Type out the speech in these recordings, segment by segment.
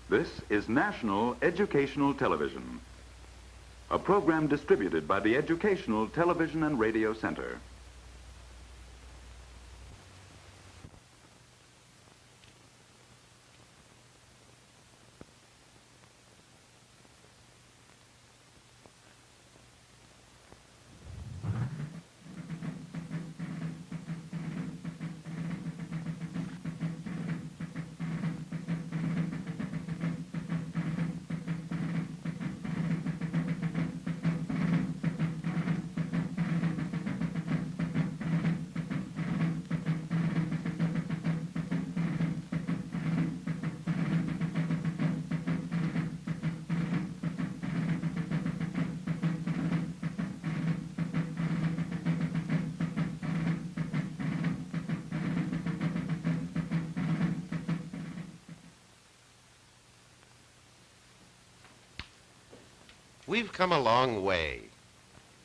This is National Educational Television, a program distributed by the Educational Television and Radio Center. We've come a long way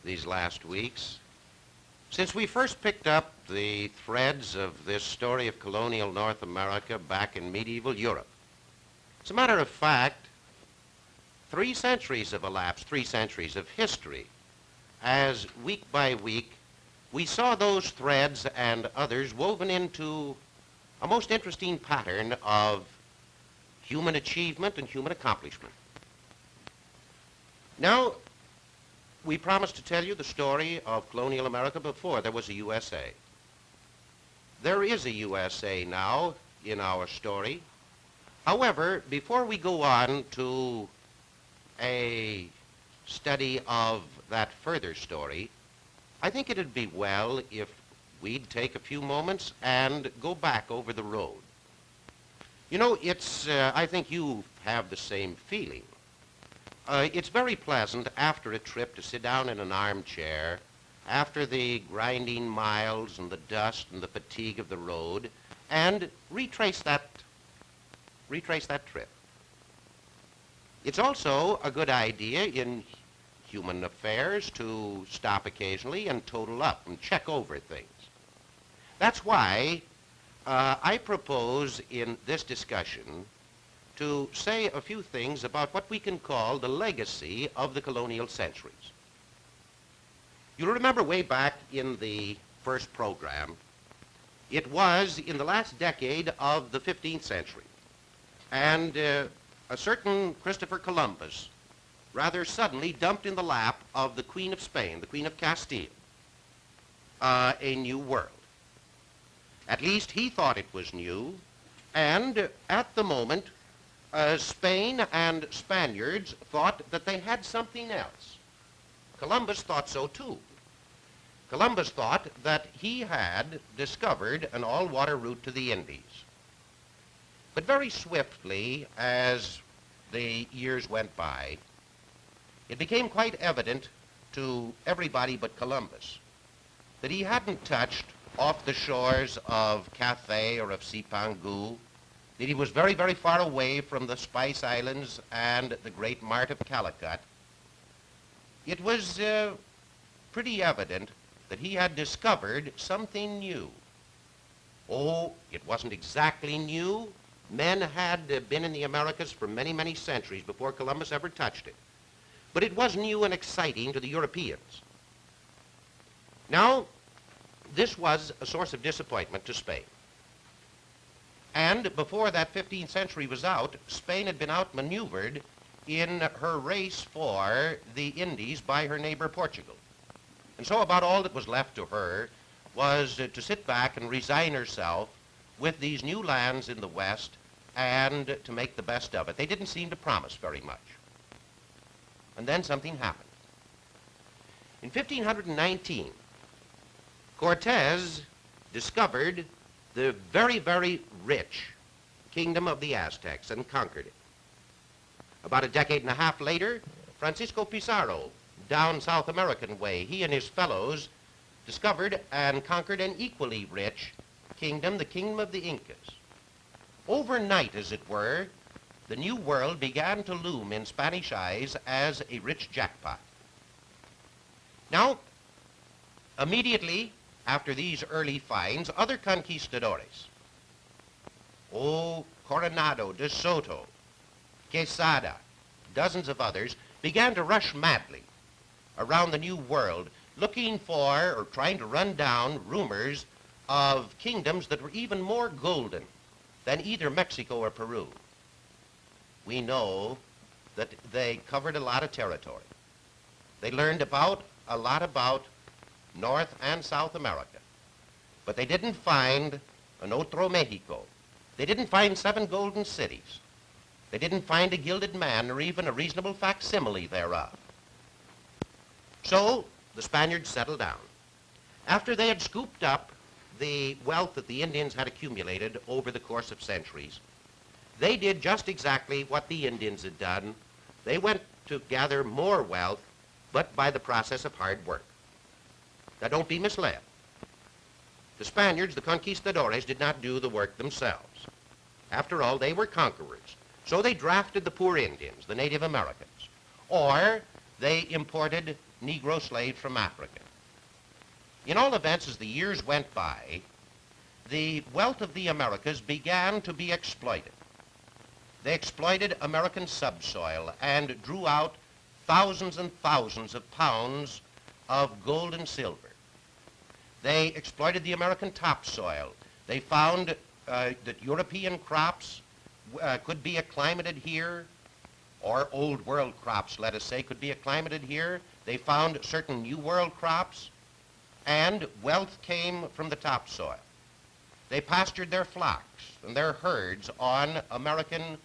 these last weeks since we first picked up the threads of this story of colonial North America back in medieval Europe. As a matter of fact, 3 centuries have elapsed, 3 centuries of history, as week by week we saw those threads and others woven into a most interesting pattern of human achievement and human accomplishment. Now, we promised to tell you the story of colonial America before there was a USA. There is a USA now in our story. However, before we go on to a study of that further story, I think it'd be well if we'd take a few moments and go back over the road. You know, I think you have the same feeling. It's very pleasant after a trip to sit down in an armchair, after the grinding miles and the dust and the fatigue of the road, and retrace that trip. It's also a good idea in human affairs to stop occasionally and total up and check over things. That's why I propose in this discussion to say a few things about what we can call the legacy of the colonial centuries. You'll remember way back in the first program, it was in the last decade of the 15th century, and a certain Christopher Columbus rather suddenly dumped in the lap of the Queen of Spain, the Queen of Castile, a new world. At least he thought it was new, and at the moment, Spain and Spaniards thought that they had something else. Columbus thought so too. Columbus thought that he had discovered an all-water route to the Indies. But very swiftly, as the years went by, it became quite evident to everybody but Columbus that he hadn't touched off the shores of Cathay or of Cipangu, that he was very, very far away from the Spice Islands and the great mart of Calicut. It was pretty evident that he had discovered something new. Oh, it wasn't exactly new. Men had been in the Americas for many, many centuries before Columbus ever touched it. But it was new and exciting to the Europeans. Now, this was a source of disappointment to Spain. And before that 15th century was out, Spain had been outmaneuvered in her race for the Indies by her neighbor Portugal. And so about all that was left to her was to sit back and resign herself with these new lands in the West and to make the best of it. They didn't seem to promise very much. And then something happened. In 1519, Cortez discovered the very, very rich kingdom of the Aztecs and conquered it. About a decade and a half later, Francisco Pizarro, down South American way, he and his fellows discovered and conquered an equally rich kingdom, the kingdom of the Incas. Overnight, as it were, the New World began to loom in Spanish eyes as a rich jackpot. Now, immediately after these early finds, other conquistadores, Coronado de Soto, Quesada, dozens of others, began to rush madly around the New World, looking for or trying to run down rumors of kingdoms that were even more golden than either Mexico or Peru. We know that they covered a lot of territory. They learned a lot about North and South America, but they didn't find an Otro Mexico. They didn't find 7 golden cities. They didn't find a gilded man or even a reasonable facsimile thereof. So the Spaniards settled down. After they had scooped up the wealth that the Indians had accumulated over the course of centuries, they did just exactly what the Indians had done. They went to gather more wealth, but by the process of hard work. Now don't be misled. The Spaniards, the conquistadores, did not do the work themselves. After all, they were conquerors. So they drafted the poor Indians, the Native Americans, or they imported Negro slaves from Africa. In all events, as the years went by, the wealth of the Americas began to be exploited. They exploited American subsoil and drew out thousands and thousands of pounds of gold and silver. They exploited the American topsoil. They found that European crops could be acclimated here, or old world crops, let us say, could be acclimated here. They found certain new world crops, and wealth came from the topsoil. They pastured their flocks and their herds on American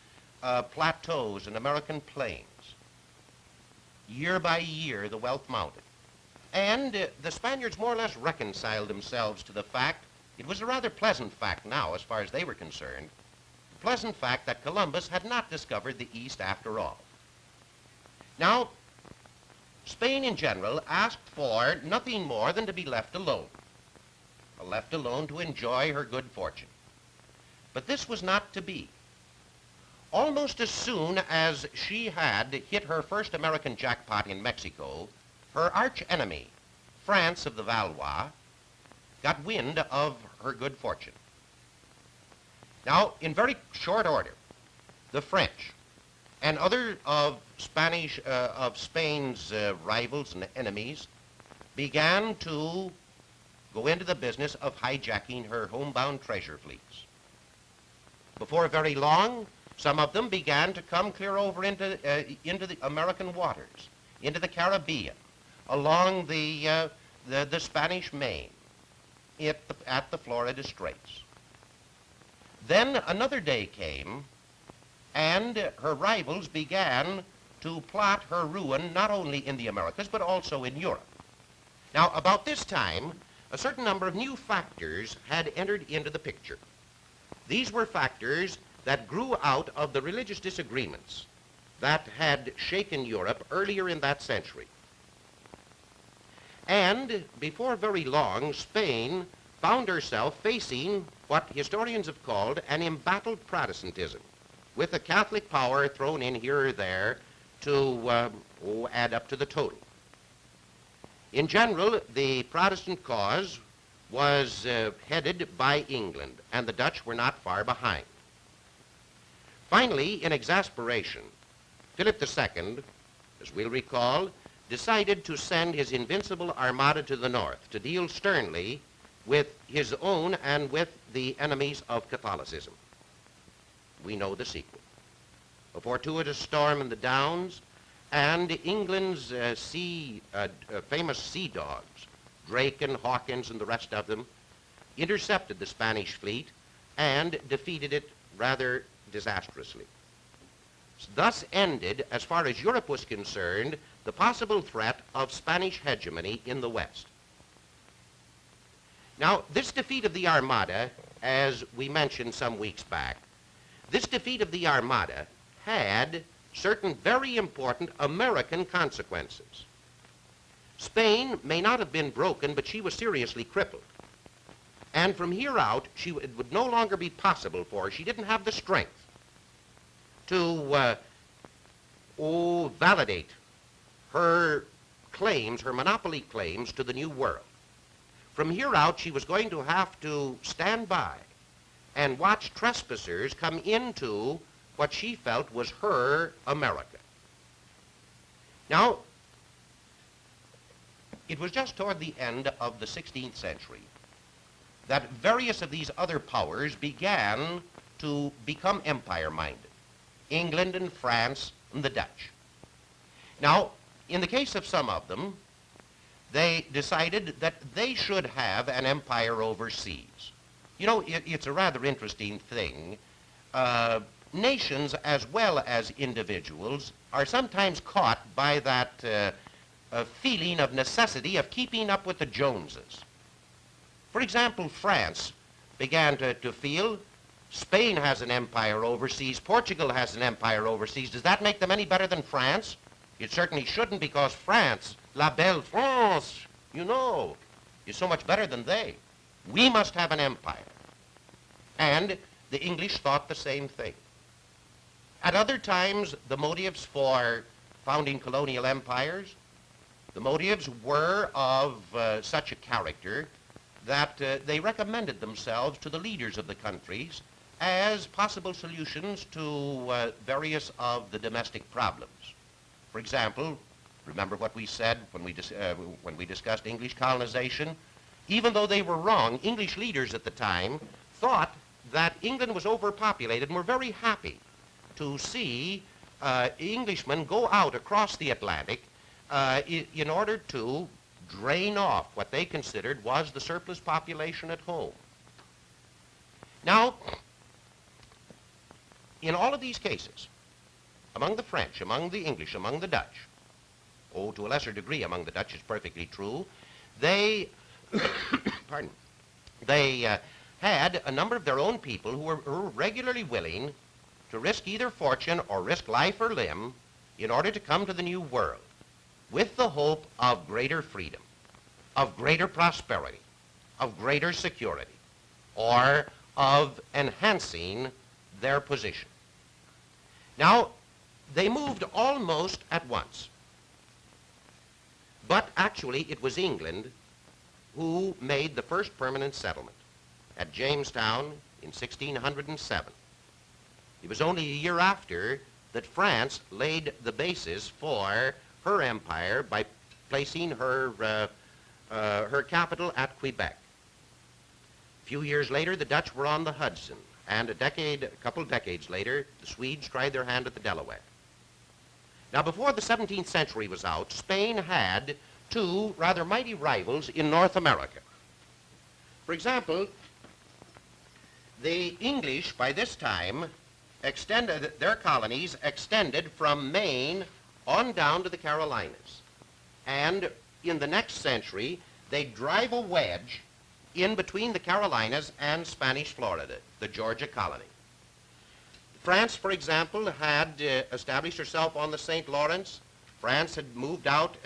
plateaus and American plains. Year by year, the wealth mounted. And the Spaniards more or less reconciled themselves to the fact, it was a rather pleasant fact now as far as they were concerned, the pleasant fact that Columbus had not discovered the East after all. Now, Spain in general asked for nothing more than to be left alone to enjoy her good fortune. But this was not to be. Almost as soon as she had hit her first American jackpot in Mexico, her arch enemy, France of the Valois, got wind of her good fortune. Now, in very short order, the French and other of Spain's rivals and enemies began to go into the business of hijacking her homebound treasure fleets. Before very long, some of them began to come clear over into the American waters, into the Caribbean, along the Spanish Main, at the Florida Straits. Then another day came, and her rivals began to plot her ruin not only in the Americas, but also in Europe. Now, about this time, a certain number of new factors had entered into the picture. These were factors that grew out of the religious disagreements that had shaken Europe earlier in that century. And before very long, Spain found herself facing what historians have called an embattled Protestantism, with the Catholic power thrown in here or there to add up to the total. In general, the Protestant cause was headed by England, and the Dutch were not far behind. Finally, in exasperation, Philip II, as we'll recall, decided to send his invincible armada to the north to deal sternly with his own and with the enemies of Catholicism. We know the sequel. A fortuitous storm in the Downs, and England's famous sea dogs, Drake and Hawkins and the rest of them, intercepted the Spanish fleet and defeated it rather disastrously. Thus ended, as far as Europe was concerned, the possible threat of Spanish hegemony in the West. Now, this defeat of the Armada, as we mentioned some weeks back, this defeat of the Armada had certain very important American consequences. Spain may not have been broken, but she was seriously crippled. And from here out, it would no longer be possible for her. She didn't have the strength to validate her claims, her monopoly claims to the New World. From here out, she was going to have to stand by and watch trespassers come into what she felt was her America. Now, it was just toward the end of the 16th century that various of these other powers began to become empire-minded. England and France and the Dutch. Now, in the case of some of them, they decided that they should have an empire overseas. You know, it's a rather interesting thing. Nations as well as individuals are sometimes caught by that feeling of necessity of keeping up with the Joneses. For example, France began to feel Spain has an empire overseas, Portugal has an empire overseas. Does that make them any better than France? It certainly shouldn't, because France, la belle France, you know, is so much better than they. We must have an empire. And the English thought the same thing. At other times, the motives for founding colonial empires, the motives were of such a character that they recommended themselves to the leaders of the countries as possible solutions to various of the domestic problems. For example, remember what we said when we discussed English colonization? Even though they were wrong, English leaders at the time thought that England was overpopulated and were very happy to see Englishmen go out across the Atlantic in order to drain off what they considered was the surplus population at home. Now, in all of these cases, among the French, among the English, among the Dutch, oh, to a lesser degree among the Dutch, it's perfectly true, they, pardon, they had a number of their own people who were regularly willing to risk either fortune or risk life or limb in order to come to the New World with the hope of greater freedom, of greater prosperity, of greater security, or of enhancing their position. Now, they moved almost at once. But actually, it was England who made the first permanent settlement at Jamestown in 1607. It was only a year after that France laid the basis for her empire by placing her capital at Quebec. A few years later, the Dutch were on the Hudson, and a couple decades later, the Swedes tried their hand at the Delaware. Now, before the 17th century was out, Spain had two rather mighty rivals in North America. For example, the English, by this time, their colonies extended from Maine on down to the Carolinas. And in the next century, they drive a wedge in between the Carolinas and Spanish Florida, the Georgia colony. France, for example, had established herself on the St. Lawrence. France had moved out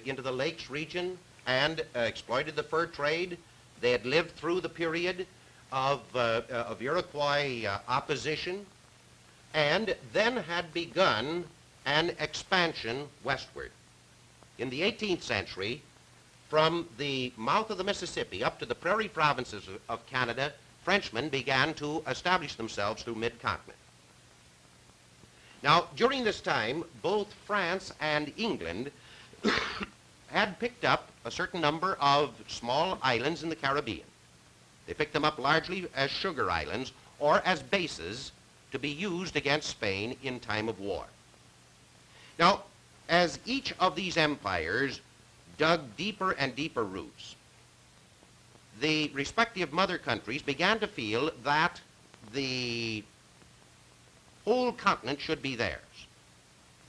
into the Lakes region and exploited the fur trade. They had lived through the period of Iroquois opposition, and then had begun an expansion westward. In the 18th century, from the mouth of the Mississippi up to the prairie provinces of Canada, Frenchmen began to establish themselves through mid-continent. Now, during this time, both France and England had picked up a certain number of small islands in the Caribbean. They picked them up largely as sugar islands or as bases to be used against Spain in time of war. Now, as each of these empires dug deeper and deeper roots, the respective mother countries began to feel that the whole continent should be theirs.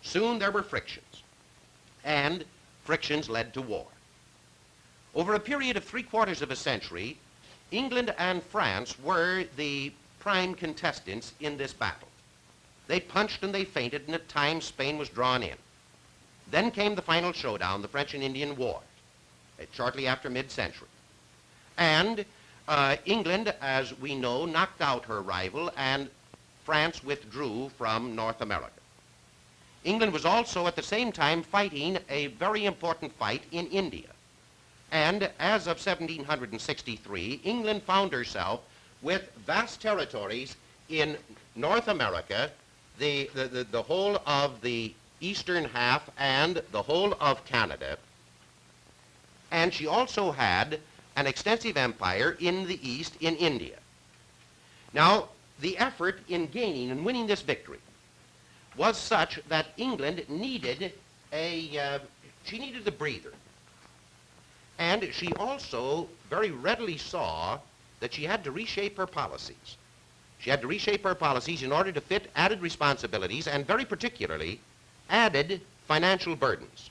Soon there were frictions, and frictions led to war. Over a period of 3/4 of a century, England and France were the prime contestants in this battle. They punched and they feinted, and at times Spain was drawn in. Then came the final showdown, the French and Indian War, shortly after mid-century. And England, as we know, knocked out her rival, and France withdrew from North America. England was also at the same time fighting a very important fight in India. And as of 1763, England found herself with vast territories in North America the whole of the eastern half and the whole of Canada. And she also had an extensive empire in the east in India. Now, the effort in gaining and winning this victory was such that England needed she needed a breather. And she also very readily saw that she had to reshape her policies. She had to reshape her policies in order to fit added responsibilities and very particularly added financial burdens.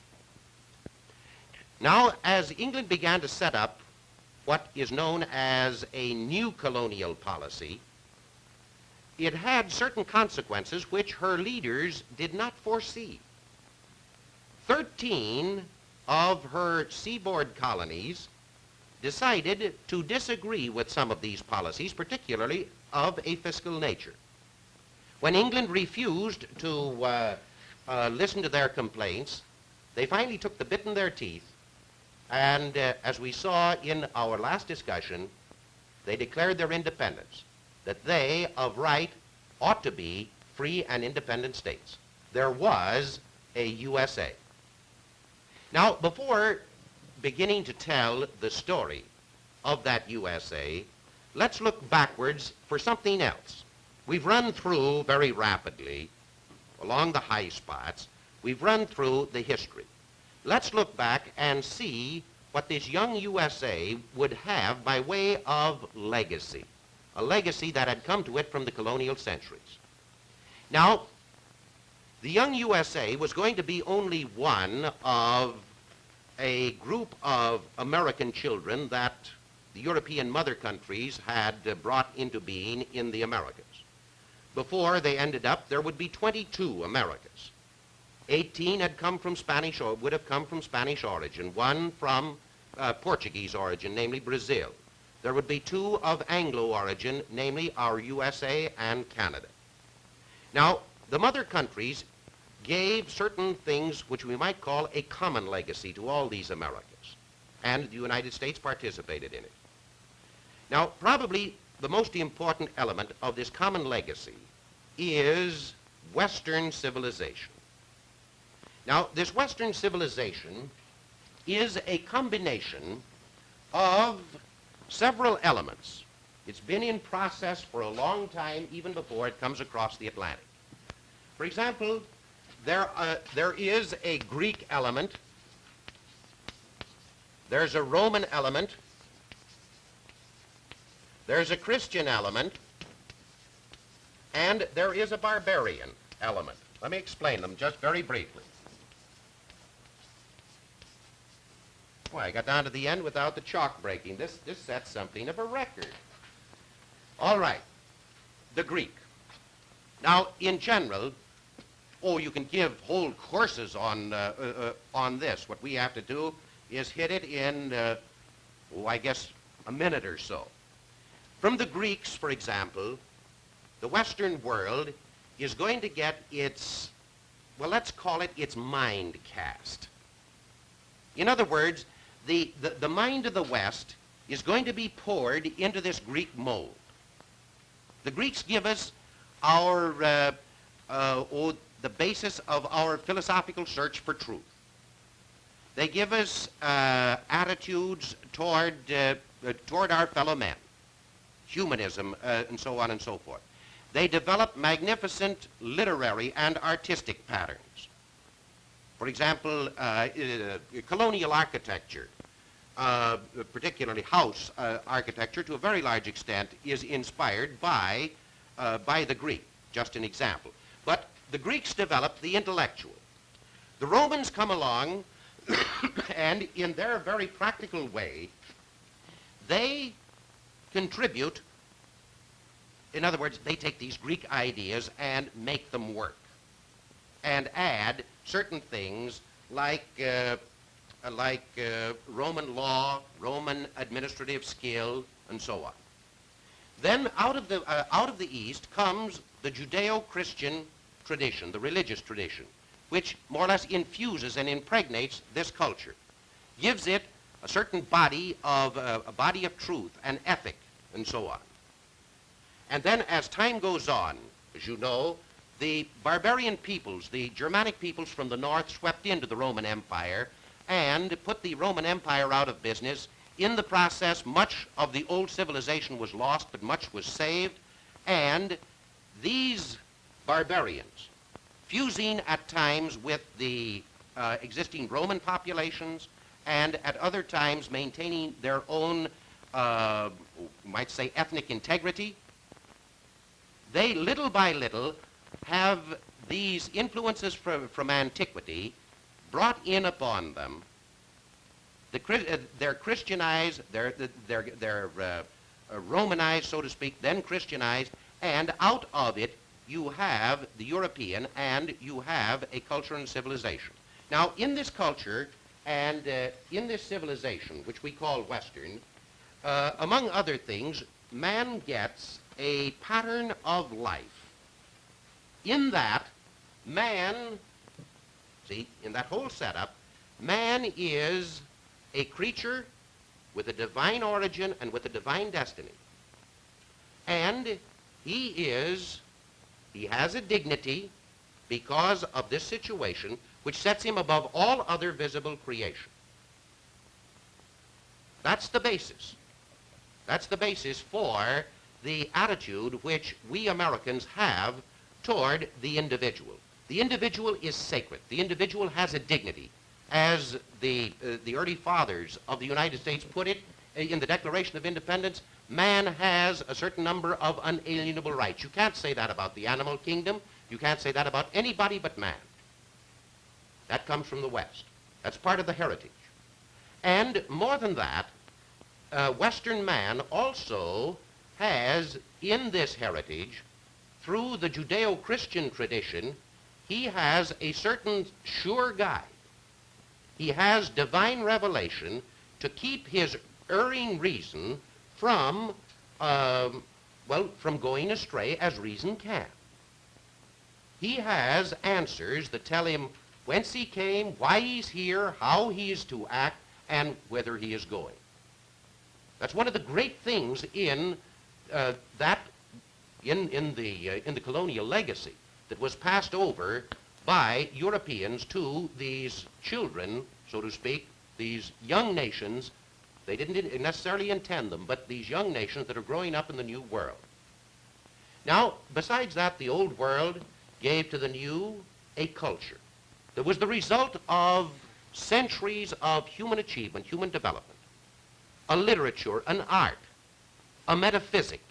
Now, as England began to set up what is known as a new colonial policy, it had certain consequences which her leaders did not foresee. 13 of her seaboard colonies decided to disagree with some of these policies, particularly of a fiscal nature. When England refused to listen to their complaints, they finally took the bit in their teeth, and as we saw in our last discussion, they declared their independence, that they, of right, ought to be free and independent states. There was a USA. Now, before beginning to tell the story of that USA, let's look backwards for something else. We've run through very rapidly, along the high spots, we've run through the history. Let's look back and see what this young USA would have by way of legacy, a legacy that had come to it from the colonial centuries. Now, the young USA was going to be only one of a group of American children that the European mother countries had brought into being in the Americas. Before they ended up, there would be 22 Americas. 18 had come from Spanish, or would have come from Spanish origin, one from Portuguese origin, namely Brazil. There would be 2 of Anglo origin, namely our USA and Canada. Now, the mother countries gave certain things which we might call a common legacy to all these Americas, and the United States participated in it. Now, probably the most important element of this common legacy is Western civilization. Now, this Western civilization is a combination of several elements. It's been in process for a long time, even before it comes across the Atlantic. For example, there is a Greek element, there's a Roman element, there's a Christian element, and there is a barbarian element. Let me explain them just very briefly. Boy, I got down to the end without the chalk breaking. This sets something of a record. All right, the Greek. Now, in general, you can give whole courses on this. What we have to do is hit it in, I guess, a minute or so. From the Greeks, for example, the Western world is going to get its, well, let's call it its mind cast. In other words, the mind of the West is going to be poured into this Greek mold. The Greeks give us our, the basis of our philosophical search for truth. They give us attitudes toward our fellow men, humanism, and so on and so forth. They develop magnificent literary and artistic patterns. For example, colonial architecture, particularly house architecture, to a very large extent, is inspired by the Greek, just an example. But the Greeks developed the intellectual. The Romans come along, and in their very practical way, they contribute. In other words, they take these Greek ideas and make them work, and add certain things like Roman law, Roman administrative skill, and so on. Then out of the East comes the Judeo-Christian tradition, the religious tradition, which more or less infuses and impregnates this culture, gives it a certain body of truth and ethic, and so on. And then as time goes on, as you know, the barbarian peoples, the Germanic peoples from the north, swept into the Roman Empire and put the Roman Empire out of business. In the process, much of the old civilization was lost, but much was saved. And these barbarians, fusing at times with the existing Roman populations, and at other times maintaining their own, might say, ethnic integrity, they little by little have these influences from antiquity brought in upon them. They're Christianized, they're Romanized, so to speak, then Christianized, and out of it you have the European and you have a culture and civilization. Now, in this culture and in this civilization, which we call Western, among other things, man gets a pattern of life. In that, man, see, in that whole setup, man is a creature with a divine origin and with a divine destiny. And he has a dignity because of this situation which sets him above all other visible creation. That's the basis. That's the basis for the attitude which we Americans have toward the individual. The individual is sacred. The individual has a dignity. As the early fathers of the United States put it in the Declaration of Independence, man has a certain number of unalienable rights. You can't say that about the animal kingdom. You can't say that about anybody but man. That comes from the West. That's part of the heritage. And more than that, Western man also has in this heritage, through the Judeo-Christian tradition, he has a certain sure guide. He has divine revelation to keep his erring reason from going astray as reason can. He has answers that tell him whence he came, why he's here, how he is to act, and whither he is going. That's one of the great things in the colonial legacy that was passed over by Europeans to these children, so to speak, these young nations. They didn't necessarily intend them, but these young nations that are growing up in the new world. Now, besides that, the old world gave to the new a culture that was the result of centuries of human achievement, human development, a literature, an art, a metaphysic,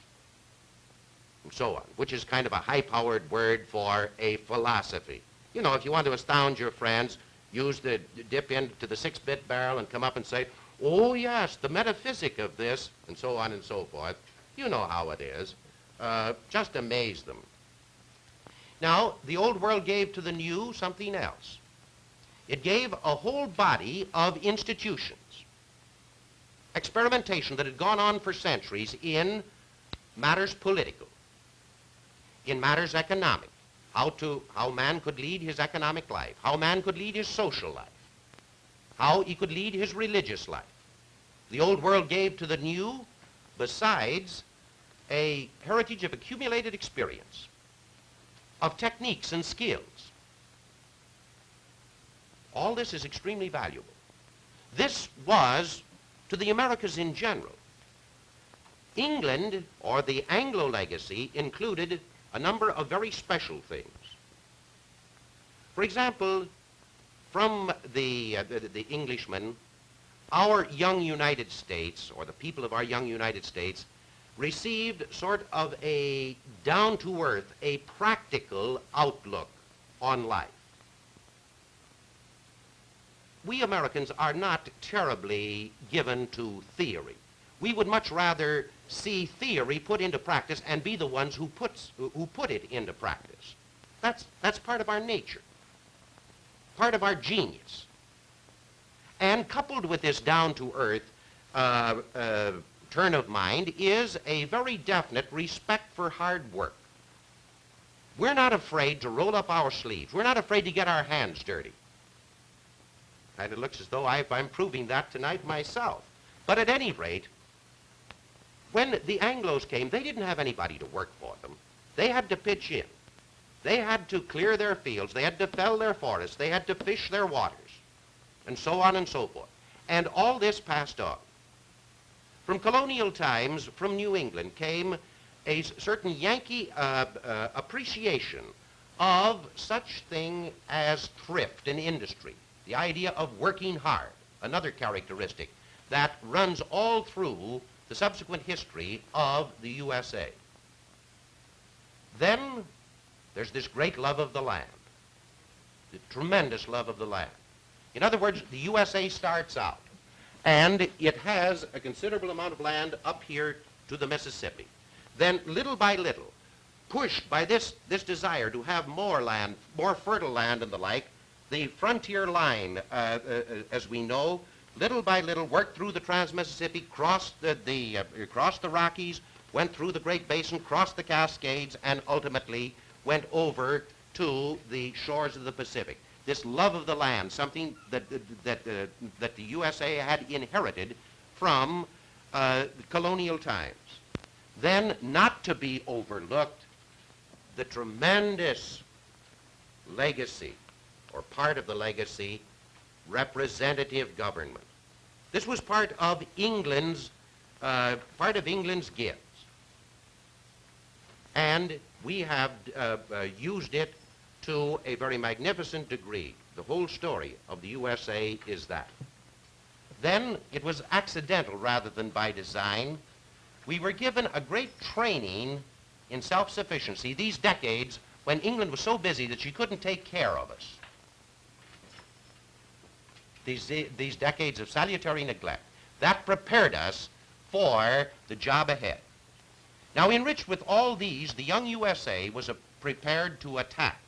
and so on, which is kind of a high-powered word for a philosophy. You know, if you want to astound your friends, use the dip into the 6-bit barrel and come up and say, oh yes, the metaphysic of this, and so on and so forth. You know how it is. Just amaze them. Now, the old world gave to the new something else. It gave a whole body of institutions, experimentation that had gone on for centuries in matters political, in matters economic, how man could lead his economic life, how man could lead his social life, how he could lead his religious life. The old world gave to the new, besides, a heritage of accumulated experience, of techniques and skills. All this is extremely valuable. This was to the Americas in general. England, or the Anglo legacy, included a number of very special things. For example, from the Englishmen, our young United States, or the people of our young United States, received sort of a down-to-earth, a practical outlook on life. We Americans are not terribly given to theory. We would much rather see theory put into practice and be the ones who put it into practice. That's part of our nature, part of our genius. And coupled with this down-to-earth turn of mind is a very definite respect for hard work. We're not afraid to roll up our sleeves. We're not afraid to get our hands dirty. And it looks as though I'm proving that tonight myself. But at any rate, when the Anglos came, they didn't have anybody to work for them. They had to pitch in. They had to clear their fields, they had to fell their forests, they had to fish their waters, and so on and so forth. And all this passed on. From colonial times, from New England, came a certain Yankee appreciation of such thing as thrift and industry, the idea of working hard, another characteristic that runs all through the subsequent history of the USA. Then there's this great love of the land, the tremendous love of the land. In other words, the USA starts out, and it has a considerable amount of land up here to the Mississippi. Then, little by little, pushed by this desire to have more land, more fertile land and the like, the frontier line, as we know, little by little worked through the Trans-Mississippi, crossed crossed the Rockies, went through the Great Basin, crossed the Cascades, and ultimately went over to the shores of the Pacific. This love of the land, something that the USA had inherited from colonial times. Then, not to be overlooked, the tremendous legacy, or part of the legacy, representative government. This was part of England's gifts, and we have used it to a very magnificent degree. The whole story of the USA is that. Then it was accidental rather than by design. We were given a great training in self-sufficiency these decades when England was so busy that she couldn't take care of us. These decades of salutary neglect. That prepared us for the job ahead. Now, enriched with all these, the young USA was prepared to attack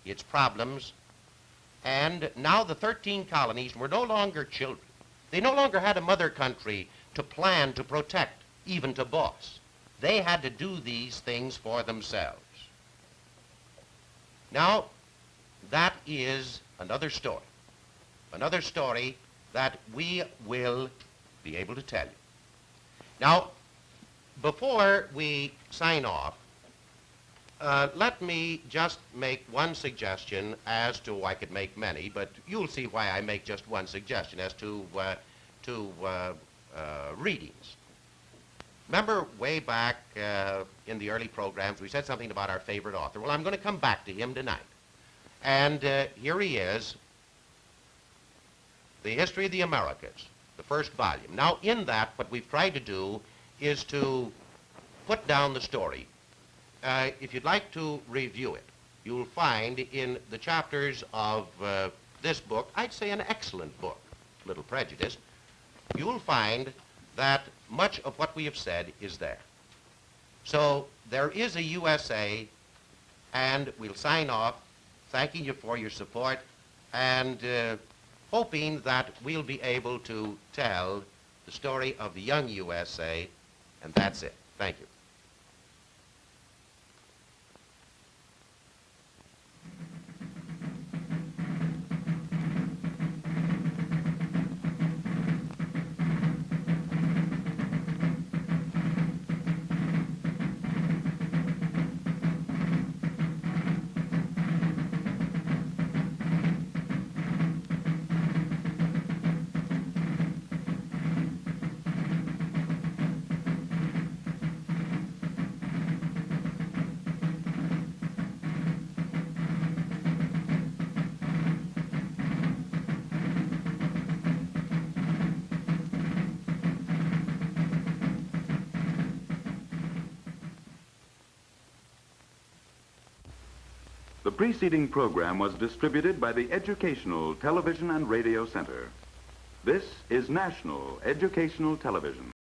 its problems, and now the 13 colonies were no longer children. They no longer had a mother country to plan, to protect, even to boss. They had to do these things for themselves. Now, that is another story that we will be able to tell you. Now, before we sign off, let me just make one suggestion as to, I could make many, but you'll see why I make just one suggestion as to readings. Remember way back in the early programs, we said something about our favorite author. Well, I'm going to come back to him tonight. And here he is, The History of the Americas, the first volume. Now, in that, what we've tried to do is to put down the story. If you'd like to review it, you'll find in the chapters of this book, I'd say an excellent book, Little Prejudice, you'll find that much of what we have said is there. So there is a USA, and we'll sign off thanking you for your support and hoping that we'll be able to tell the story of the young USA, and that's it. Thank you. The preceding program was distributed by the Educational Television and Radio Center. This is National Educational Television.